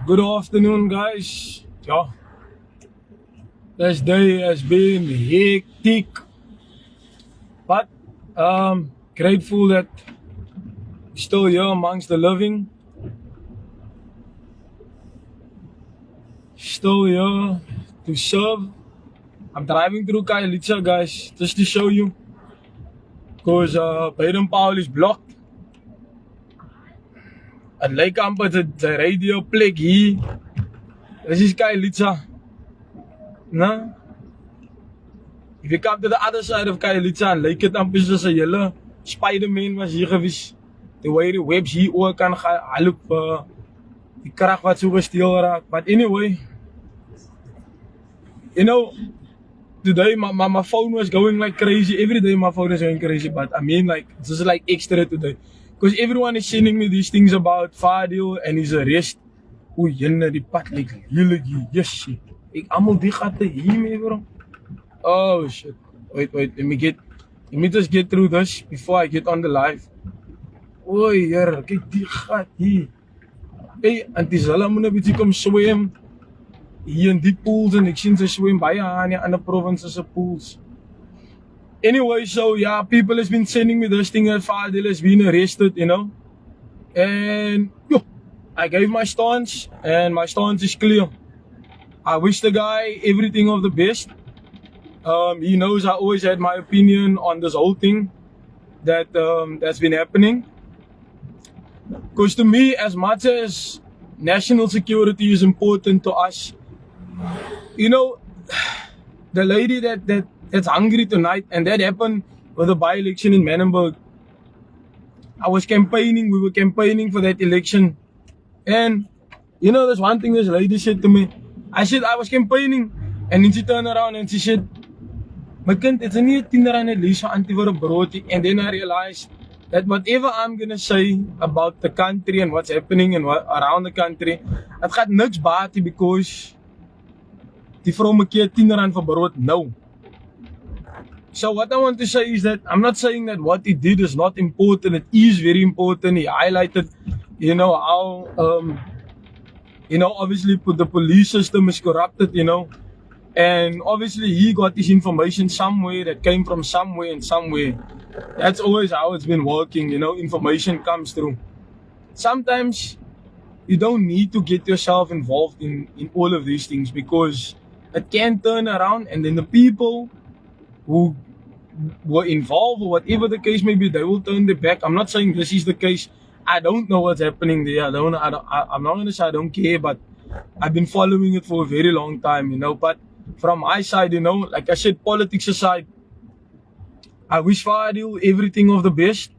Good afternoon, guys. Yeah, this day has been hectic, but grateful that still here amongst the living, still here to serve. I'm driving through Kailicha, guys, just to show you, because Baden Powell is blocked. Het lijkt amper de radioplek hier. This is Kailicha. No? If you come to the other side of Kailicha, lyk dit amper soos 'n hele Spider-Man was hier gewees. The way the webs hier oor kan gaan, halop die krag wat so gesteel raak. But anyway, you know, today my phone was going like crazy. Every day my phone is going crazy, but I mean like, this is like extra today. Because everyone is sending me these things about Fadil and his arrest. Oei, jenne, die pad lyk heerlik hier. Yes, shit. Ek almal die gatte hier mee, bro. Oh shit. Wait, let me just get through this before I get on the live. Oei, hier, kyk die gat hier. Hey, Auntie Zala moet 'n bietjie kom swem. Hier in die pools en ek sien sy swem baie aan die ander provinces se pools. Anyway, so yeah, people has been sending me this thing that Fadil has been arrested, you know. And yo, I gave my stance and my stance is clear. I wish the guy everything of the best. He knows I always had my opinion on this whole thing that's been happening. Because to me, as much as national security is important to us, you know, the lady that's hungry tonight, and that happened with the by-election in Menenberg. We were campaigning for that election. And, you know, there's one thing this lady said to me. I said, I was campaigning. And then she turned around and she said, my kind, it's nie 10 rand at least vir auntie vir 'n broodjie. And then I realized that whatever I'm gonna say about the country and what's happening and around the country, it gaat niks baat nie, because die vrou maak 10 rand vir brood nou. So what I want to say is that I'm not saying that what he did is not important. It is very important. He highlighted, you know, how you know, obviously the police system is corrupted, you know. And obviously he got this information somewhere that came from somewhere and somewhere. That's always how it's been working, you know, information comes through. Sometimes you don't need to get yourself involved in all of these things, because it can turn around and then the people who were involved or whatever the case may be, they will turn their back. I'm not saying this is the case. I don't know what's happening there. I'm not going to say I don't care, but I've been following it for a very long time, you know. But from my side, you know, like I said, politics aside, I wish Fadil everything of the best.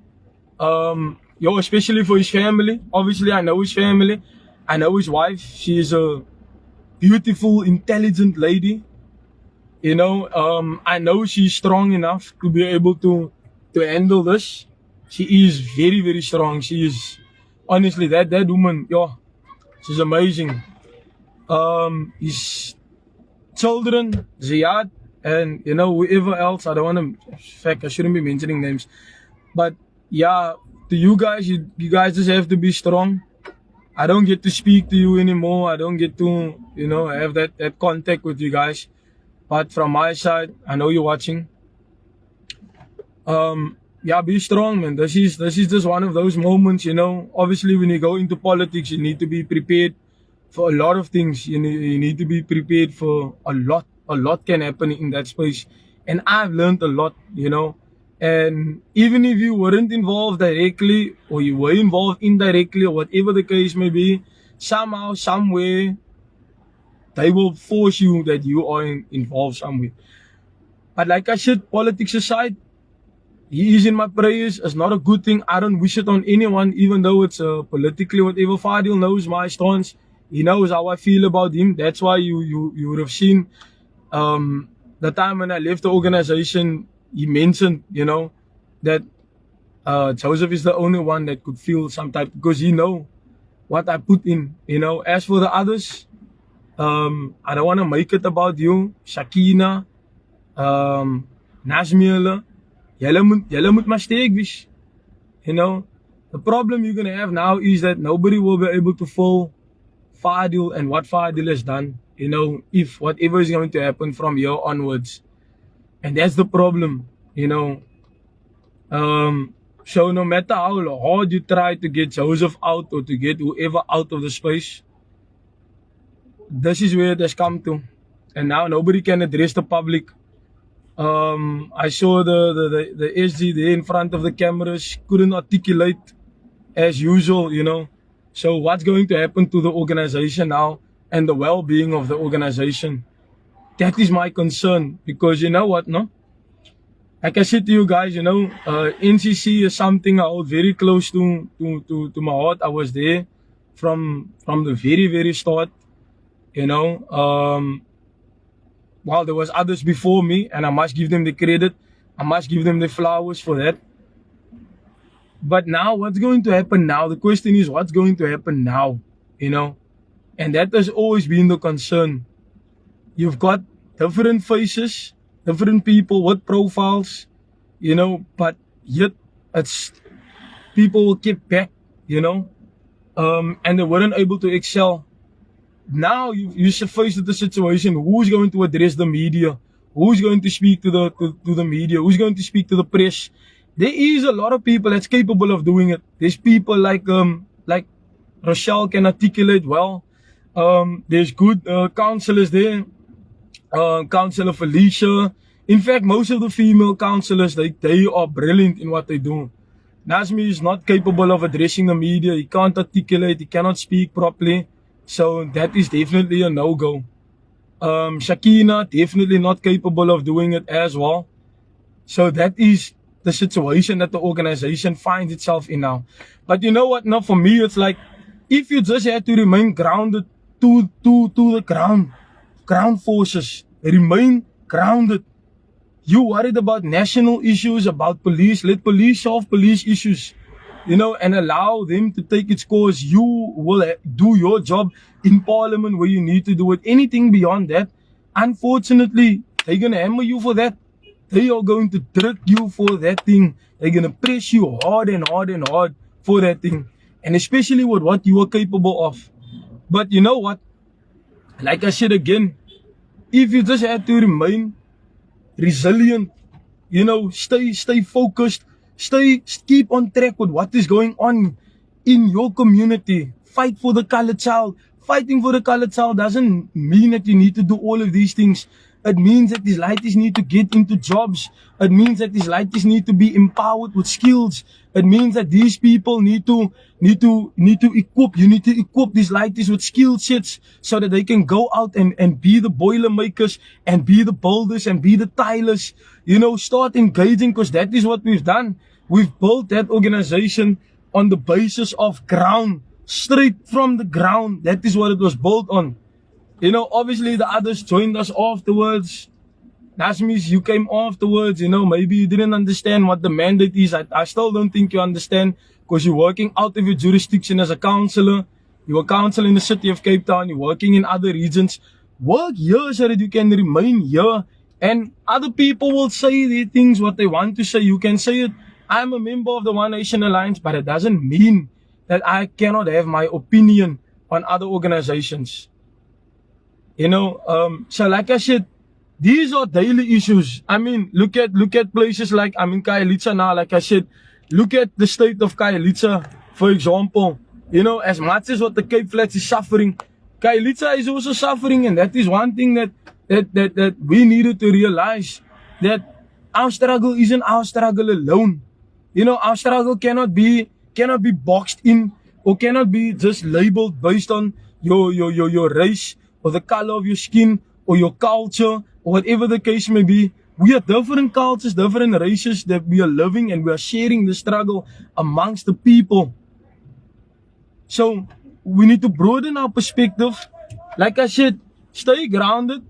Especially for his family. Obviously, I know his family. I know his wife. She is a beautiful, intelligent lady. You know, I know she's strong enough to be able to handle this. She is very, very strong. She is, honestly, that woman, yeah, she's amazing. His children, Ziad, and you know, whoever else, I don't want to, in fact, I shouldn't be mentioning names, but yeah, to you guys, you guys just have to be strong. I don't get to speak to you anymore. I don't get to, you know, have that contact with you guys. But from my side, I know you're watching. Yeah, be strong, man. This is just one of those moments, you know. Obviously, when you go into politics, you need to be prepared for a lot of things. You need to be prepared for a lot. A lot can happen in that space. And I've learned a lot, you know. And even if you weren't involved directly, or you were involved indirectly, or whatever the case may be, somehow, somewhere, they will force you that you are involved somewhere. But like I said, politics aside, he is in my prayers. It's not a good thing. I don't wish it on anyone, even though it's politically whatever. Fadil knows my stance. He knows how I feel about him. That's why you would have seen the time when I left the organization, he mentioned, you know, that Joseph is the only one that could feel some type, because he know what I put in, you know. As for the others, I don't want to make it about you, Shakina, Najmiela. Julle moet maar sterk wees. You know, the problem you're gonna have now is that nobody will be able to Fadil and what Fadil has done, if whatever is going to happen from here onwards. And that's the problem, So no matter how hard you try to get Joseph out or to get whoever out of the space, this is where it has come to. And now nobody can address the public. I saw the SG there in front of the cameras, couldn't articulate as usual, So what's going to happen to the organization now and the well-being of the organization? That is my concern, because you know what, no? Like I said to you guys, NCC is something I hold very close to my heart. I was there from the very, very start, While there was others before me, and I must give them the credit. I must give them the flowers for that. But now, what's going to happen now? The question is, what's going to happen now? And that has always been the concern. You've got different faces, different people with profiles, but yet it's people will keep back, and they weren't able to excel. Now you should face the situation. Who's going to address the media? Who's going to speak to the media? Who's going to speak to the press? There is a lot of people that's capable of doing it. There's people like Rochelle can articulate well. There's good counselors there. Counselor Felicia. In fact, most of the female counselors, they are brilliant in what they do. Nazmi is not capable of addressing the media. He can't articulate. He cannot speak properly. So that is definitely a no-go. Shakina, definitely not capable of doing it as well. So that is the situation that the organization finds itself in now. But you know what? Now for me, it's like, if you just have to remain grounded to the ground forces, remain grounded. You worried about national issues, about police, let police solve police issues, and allow them to take its course. You will do your job in parliament where you need to do it. Anything beyond that, unfortunately, they're going to hammer you for that. They are going to trick you for that thing. They're going to press you hard and hard and hard for that thing. And especially with what you are capable of. But you know what? Like I said again, if you just have to remain resilient, stay focused, keep on track with what is going on in your community. Fight for the colored child. Fighting for the colored child doesn't mean that you need to do all of these things. It means that these lighties need to get into jobs. It means that these lighties need to be empowered with skills. It means that these people need to equip. You need to equip these lighties with skill sets so that they can go out and be the boiler makers and be the builders and be the tilers. Start engaging, because that is what we've done. We've built that organization on the basis of ground, straight from the ground. That is what it was built on. Obviously the others joined us afterwards. That means you came afterwards, maybe you didn't understand what the mandate is. I still don't think you understand, because you're working out of your jurisdiction as a councillor. You're a councillor in the city of Cape Town. You're working in other regions. Work here so that you can remain here. And other people will say their things, what they want to say. You can say it. I'm a member of the One Nation Alliance, but it doesn't mean that I cannot have my opinion on other organizations. So like I said, these are daily issues. I mean, look at places like, Khayelitsha now, like I said, look at the state of Khayelitsha, for example. As much as what the Cape Flats is suffering, Khayelitsha is also suffering, and that is one thing that we needed to realize, that our struggle isn't our struggle alone. Our struggle cannot be boxed in, or cannot be just labeled based on your race, or the color of your skin, or your culture, or whatever the case may be. We are different cultures, different races that we are living, and we are sharing the struggle amongst the people. So we need to broaden our perspective. Like I said, stay grounded.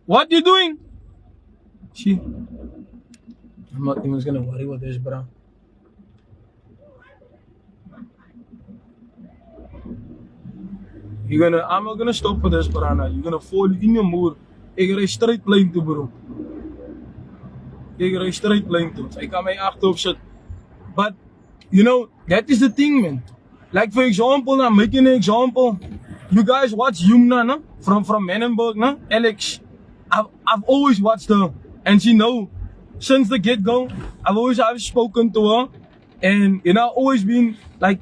What you doing? See, I'm not even gonna worry about this, bro. I'm not gonna stop for this, Brana. You're gonna fall in your mood. Ek ry straight lyn toe, bro. Ek ry straight lyn toe. Ek kan my agterop sit. But that is the thing, man. Like for example, I'm making an example. You guys watch Yumna, no? From Menenberg, no? Alex. I've always watched her, and she know since the get-go. I've spoken to her, and you know, always been like,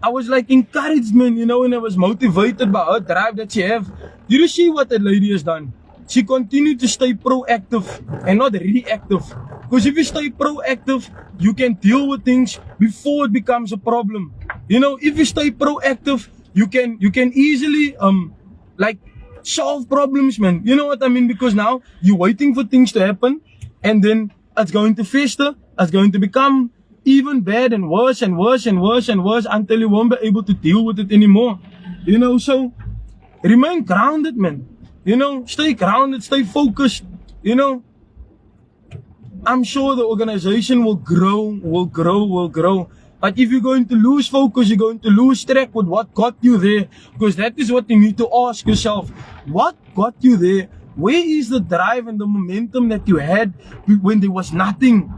I was like encouraged, man, you know, and I was motivated by her drive that she have. You see what that lady has done? She continued to stay proactive and not reactive. Because if you stay proactive, you can deal with things before it becomes a problem. You know, if you stay proactive, you can easily like solve problems, man. You know what I mean? Because now you're waiting for things to happen, and then it's going to fester, it's going to become even bad and worse and worse and worse and worse until you won't be able to deal with it anymore. You know, so remain grounded, man. You know, stay grounded, stay focused. You know, I'm sure the organization will grow. But if you're going to lose focus, you're going to lose track with what got you there. Because that is what you need to ask yourself. What got you there? Where is the drive and the momentum that you had when there was nothing?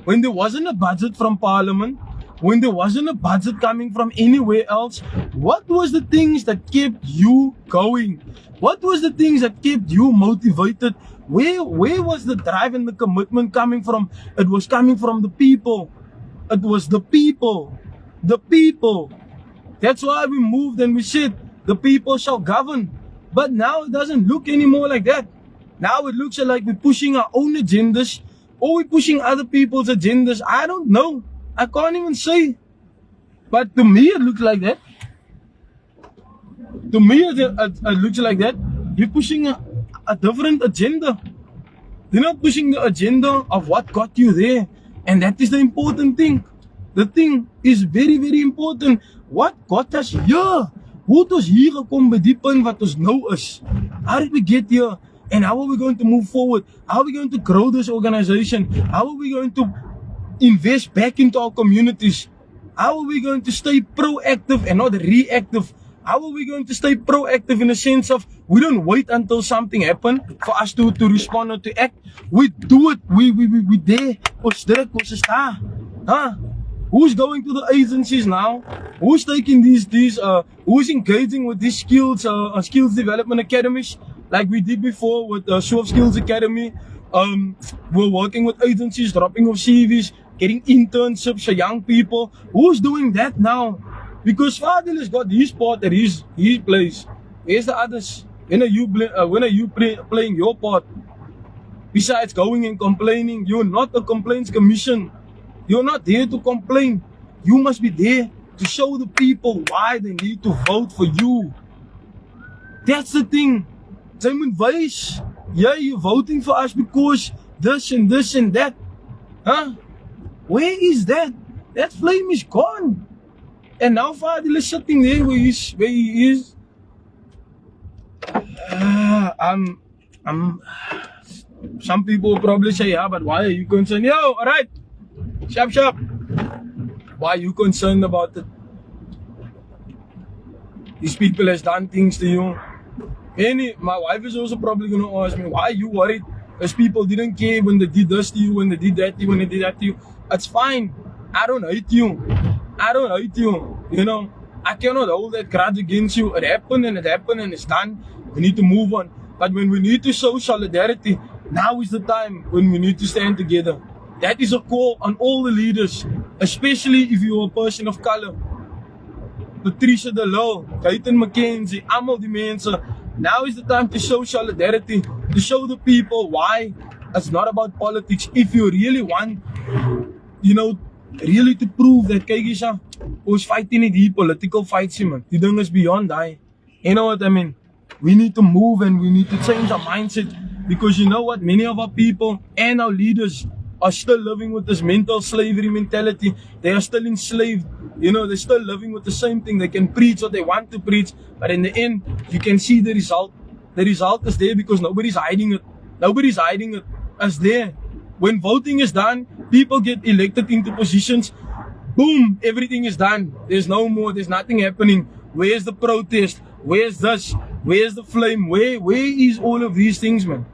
When there wasn't a budget from Parliament? When there wasn't a budget coming from anywhere else? What was the things that kept you going? What was the things that kept you motivated? Where was the drive and the commitment coming from? It was coming from the people. It was the people. The people. That's why we moved and we said, the people shall govern. But now it doesn't look anymore like that. Now it looks like we're pushing our own agendas, or we're pushing other people's agendas. I don't know. I can't even say. But to me it looks like that. To me it looks like that. You're pushing a different agenda. You're not pushing the agenda of what got you there. And that is the important thing. The thing is very, very important. What got us here? Hoe het ons hier gekom by die punt wat ons nou is? How did we get here? And how are we going to move forward? How are we going to grow this organization? How are we going to invest back into our communities? How are we going to stay proactive and not reactive? How are we going to stay proactive in the sense of we don't wait until something happens for us to respond or to act? We do it. We there. Ons druk, ons is daar. Huh? Who's going to the agencies now? Who's taking who's engaging with these skills development academies like we did before with Soft Skills Academy? We're working with agencies, dropping off CVs, getting internships for young people. Who's doing that now? Because Fadil has got his part at his place. Where's the others? When are you playing your part? Besides going and complaining, you're not a complaints commission. You're not there to complain. You must be there to show the people why they need to vote for you. That's the thing. They moet wys, yeah, you're voting for us because this and this and that. Huh? Where is that? That flame is gone. And now Fadil is sitting there where he is. Some people will probably say, yeah, but why are you concerned? Yo, alright. Sharp. Why are you concerned about it? These people has done things to you. My wife is also probably going to ask me, why are you worried? Because people didn't care when they did this to you, when they did that to you, when they did that to you. It's fine. I don't hate you. You know, I cannot hold that grudge against you. It happened and it's done. We need to move on. But when we need to show solidarity, now is the time when we need to stand together. That is a call on all the leaders, especially if you're a person of color. Patricia de Lille, Gaten McKenzie, almal die mense. Now is the time to show solidarity, to show the people why it's not about politics. If you really want, you know, really to prove that kyk Isha, ons fighting nie die political fights man. Die ding is beyond that. You know what I mean? We need to move and we need to change our mindset, because you know what? Many of our people and our leaders are still living with this mental slavery mentality. They are still enslaved. You know, they're still living with the same thing. They can preach what they want to preach, but in the end, you can see the result. The result is there because nobody's hiding it. It's there. When voting is done, people get elected into positions. Boom, everything is done. There's no more, there's nothing happening. Where's the protest? Where's this? Where's the flame? Where is all of these things, man?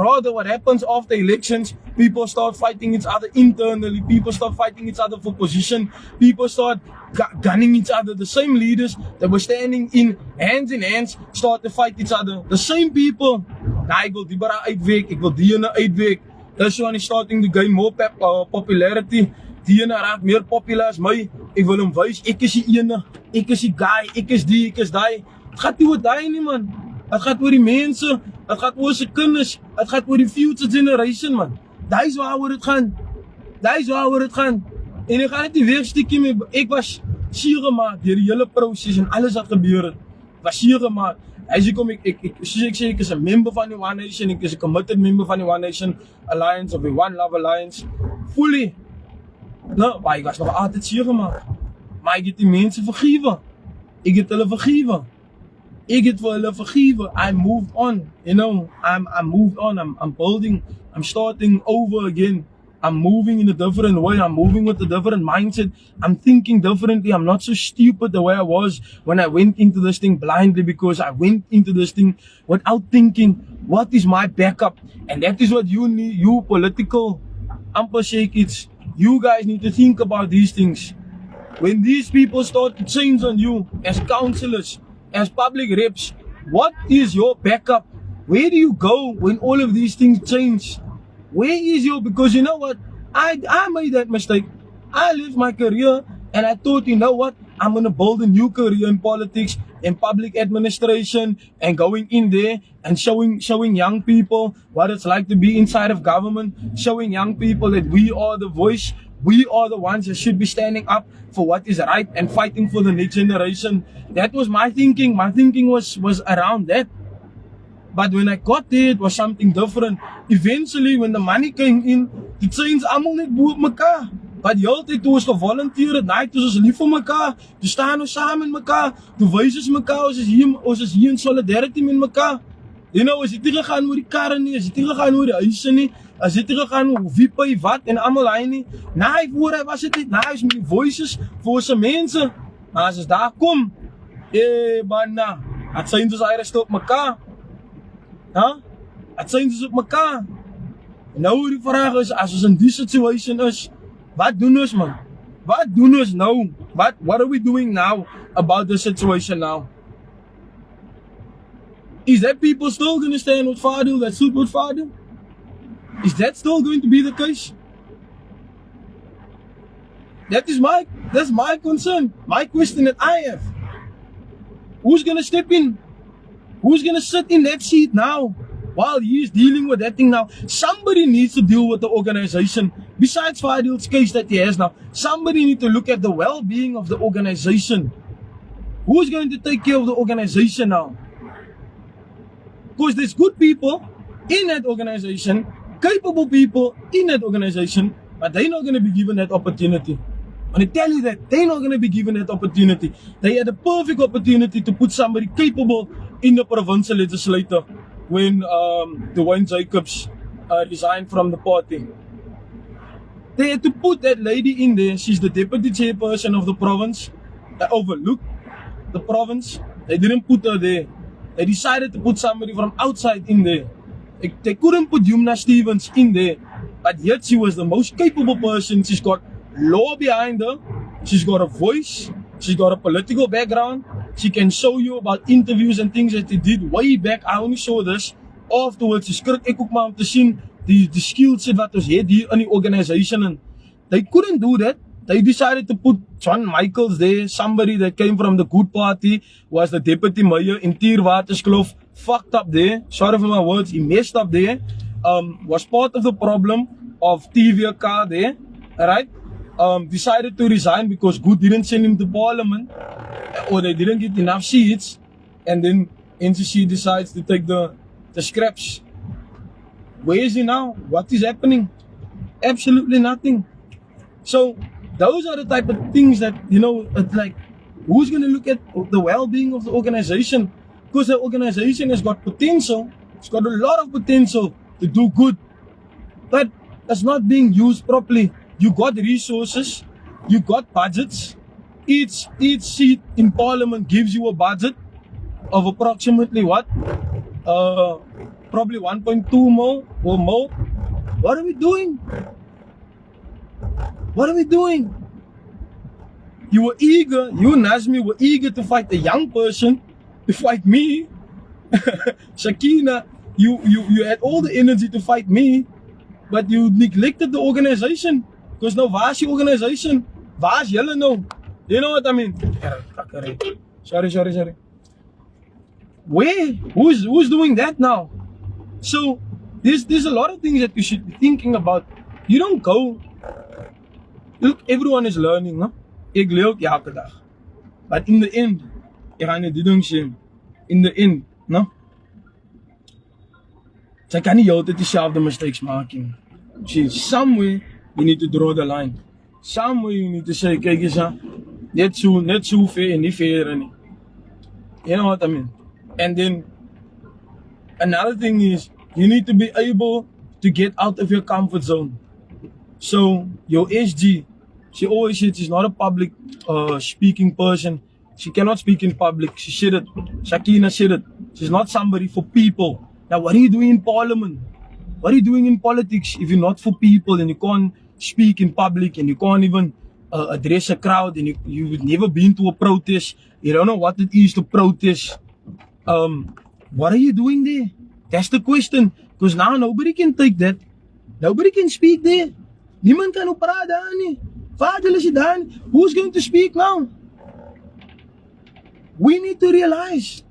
Rather, what happens after elections, people start fighting each other internally, people start fighting each other for position, people start gunning each other. The same leaders that were standing in hands start to fight each other. The same people. Nah, ek wil die bara uitweek, ek wil die ene uitweek. This one is starting to gain more popularity. Die ene raak meer popular as my. Ek wil hom wys, ek is die ene, ek is die guy, ek is die, ek is die. Het gaat nie oor die nie, man. Het gaat oor die mense, het gaat oor sy kinders, het gaat oor die future generation, man. Daar is waaroor het gaan. Daar is waaroor het gaan. En ek gaan net die weerstukkie mee, ek was seer gemaakt deur die hele proses en alles wat gebeur het. Ek was seer gemaakt. As ek kom, soos ek sê, ek is 'n member van die One Nation, ek is 'n committed member van die One Nation Alliance of the One Love Alliance. Fully. Nou, maar ek was nog altyd seer gemaakt. Maar ek het die mense vergewe. Ek het hulle vergewe. Ek het vir hulle vergewe. I moved on, you know. I'm moved on. I'm building. I'm starting over again. I'm moving in a different way. I'm moving with a different mindset. I'm thinking differently. I'm not so stupid the way I was when I went into this thing blindly, because I went into this thing without thinking, what is my backup? And that is what you need, you political amper kids. You guys need to think about these things. When these people start to change on you as councillors, as public reps, what is your backup? Where do you go when all of these things change? Where is your, because you know what, I made that mistake. I left my career and I thought, you know what, I'm going to build a new career in politics, in public administration, and going in there and showing young people what it's like to be inside of government, showing young people that we are the voice, we are the ones that should be standing up for what is right and fighting for the next generation. That was my thinking. My thinking was around that. But when I got there, it was something different. Eventually, when the money came in, die trains allemaal net bo op mekaar. But die hele tyd toe ons gevolunteer het, nee, toe ons lief vir mekaar, toe staan ons saam met mekaar, toe wys ons mekaar, ons is hier in solidarity met mekaar. You know, as dit nie gegaan oor die karre nie, as dit nie gegaan oor die huise nie, as dit nie gegaan oor wie pay wat en allemaal hy nie. Nee, voor hy was dit net, nee, is met die voices vir ons mense. Maar as ons daar kom, banna, het zijn dus eigenlijk op mekaar. Huh? Het zijn dus op mekaar. Nou die vraag is, as ons in die situation is, wat doen ons, man? Wat doen ons nou? What are we doing now about the situation now? Is that people still going to stand with Fadil, that suit with Fadil? Is that still going to be the case? That's my concern, my question that I have. Who's going to step in? Who's going to sit in that seat now while he is dealing with that thing now? Somebody needs to deal with the organization. Besides Fadil's case that he has now, somebody needs to look at the well-being of the organization. Who's going to take care of the organization now? Because there's good people in that organization, capable people in that organization, but they're not going to be given that opportunity. And I tell you that they're not going to be given that opportunity. They had a perfect opportunity to put somebody capable in the provincial legislature when Dwayne Jacobs resigned from the party. They had to put that lady in there. She's the deputy chairperson of the province. They overlooked the province. They didn't put her there. They decided to put somebody from outside in there. They couldn't put Yumna Stevens in there, but yet she was the most capable person. She's got law behind her. She's got a voice. She's got a political background. She can show you about interviews and things that they did way back. I only saw this afterwards. Dis skrik ek ook maar om te sien die skill set wat ons het hier in die organization. And they couldn't do that. They decided to put John Michaels there, somebody that came from the Good Party, was the deputy mayor in Tierwaterskloof, fucked up there. Sorry for my words, he messed up there. Was part of the problem of TVK there, alright? Decided to resign because Good didn't send him to parliament, or they didn't get enough seats, and then NCC decides to take the scraps. Where is he now? What is happening? Absolutely nothing. So those are the type of things that, you know, it's like, who's going to look at the well-being of the organization? Because the organization has got potential. It's got a lot of potential to do good, but it's not being used properly. You got resources, you got budgets. Each seat in parliament gives you a budget of approximately what? probably 1.2 mil or more. What are we doing? What are we doing? You were eager, you and Nazmi were eager to fight a young person, to fight me. Shakina, you had all the energy to fight me, but you neglected the organization. Because now, waar is die organization? Waar is julle nou? You know what I mean? Sorry. Where? Who's doing that now? So, there's a lot of things that you should be thinking about. You don't go. Look, everyone is learning, no? Ek leer ook elke dag. But in the end, ek gaan dit doen sien. In the end, no? Jy kan nie altyd dieselfde mistakes maak nie. See, somewhere you need to draw the line. Somewhere you need to say, kyk eens aan, net so ver en nie verder nie. You know what I mean? And then, another thing is, you need to be able to get out of your comfort zone. So, your SG, she always said she's not a public speaking person. She cannot speak in public. She said it. Shakina said it. She's not somebody for people. Now, what are you doing in parliament? What are you doing in politics if you're not for people and you can't speak in public and you can't even address a crowd and you've never been to a protest? You don't know what it is to protest. What are you doing there? That's the question. Because now nobody can take that. Nobody can speak there. Niemand kan op praat daar nie. Vader is daar nie. Who's going to speak now? We need to realize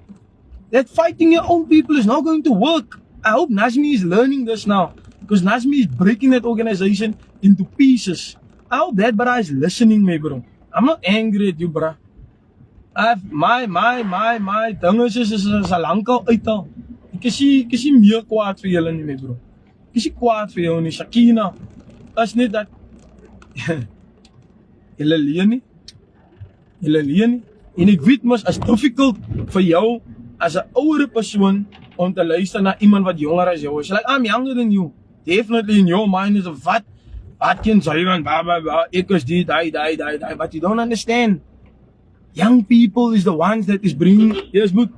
that fighting your own people is not going to work. I hope Nazmi is learning this now. Because Nazmi is breaking that organization into pieces. I hope that brah is listening, me bro. I'm not angry at you, brah. My ding is al lank al uit al. Ek is nie meer kwaad vir julle nie, my bro. Ek is nie kwaad vir jou nie, Shakina. As net dat julle leen nie. En ek weet mos as difficult vir jou as 'n ouer persoon om te luister na iemand wat jonger as jou is. Like, I'm younger than you. Definitely in your mind is of wat kan sy van ek is die, but you don't understand. Young people is the ones that is bringing, yes, but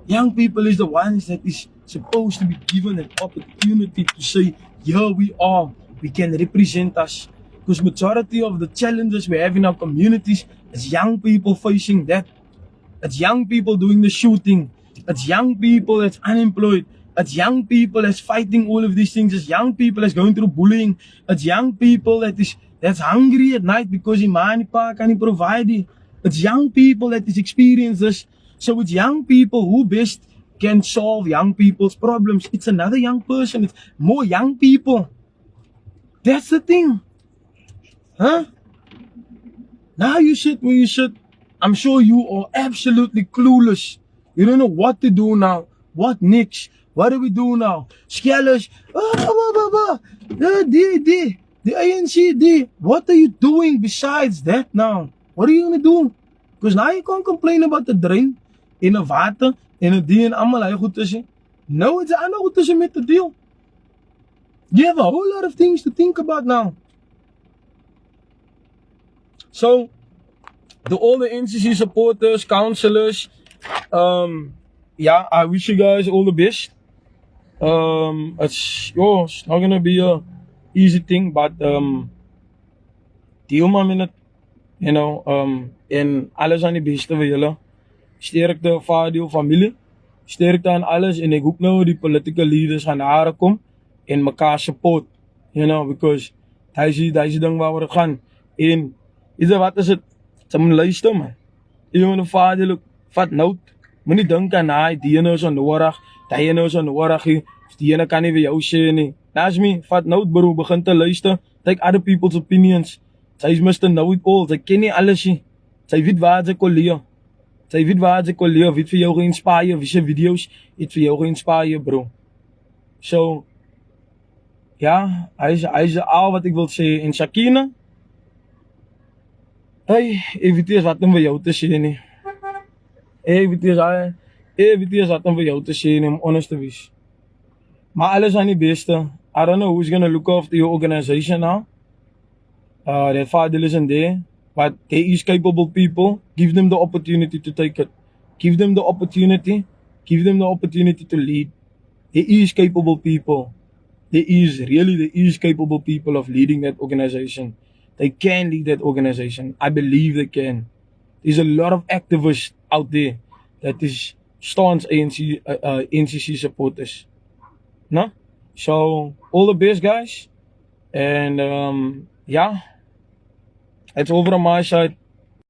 young people is the ones that is supposed to be given an opportunity to say, here we are, we can represent us. Because majority of the challenges we have in our communities is young people facing that. It's young people doing the shooting. It's young people that's unemployed. It's young people that's fighting all of these things. It's young people that's going through bullying. It's young people that's hungry at night because die ma en die pa kan nie provide nie. It's young people that is experiencing this. So it's young people who best can solve young people's problems. It's another young person. It's more young people. That's the thing. Huh? Now you sit where you sit. I'm sure you are absolutely clueless. You don't know what to do now. What next? What do we do now? Scholars. The ANC. What are you doing besides that now? What are you going to do? Because now you can't complain about the drain in the water en die en allemaal hy goed tussen. Nou het sy ander goed tussen met die deal. You have a whole lot of things to think about now. So, to all the NCC supporters, counselors, yeah, I wish you guys all the best. It's not gonna be a easy thing, but deal maar met het, you know, en alles aan die beste vir julle. Sterkte vir die familie, sterkte aan alles, en ek hoop nou die political leaders gaan daar kom en mekaar support, you know, because hy is die ding waaroor het gaan. En wat is het? Sy moet luister, man. Jy moet vader vat nood. Moet nie dink aan die ene is onnodig, die ene is onnodig, die ene kan nie vir jou sê nie. Nazmi, vat nood, bro, begin te luister. Take other people's opinions. Sy is Mr. Know It All. Sy ken nie alles nie. Sy weet waar sy kon leer. Sy weet waar sy kon leer. Wie het vir jou geïnspireer? Wie sy video's het vir jou geïnspireer, bro? So, ja, hy is al wat ek wil sê. En Shakina, hey, ek weet nie wat om vir jou te sê nie. Ek weet nie wat om vir jou te sê nie, om honest te wees. Maar alles aan die beste. I don't know who's gonna look after your organization now. Their father isn't there, but there is capable people. Give them the opportunity to take it. Give them the opportunity to lead. There is capable people. There is capable people of leading that organization. They can lead that organization. I believe they can. There's a lot of activists out there that is staunch NCC supporters. No? So all the best, guys. And yeah, that's all from my side.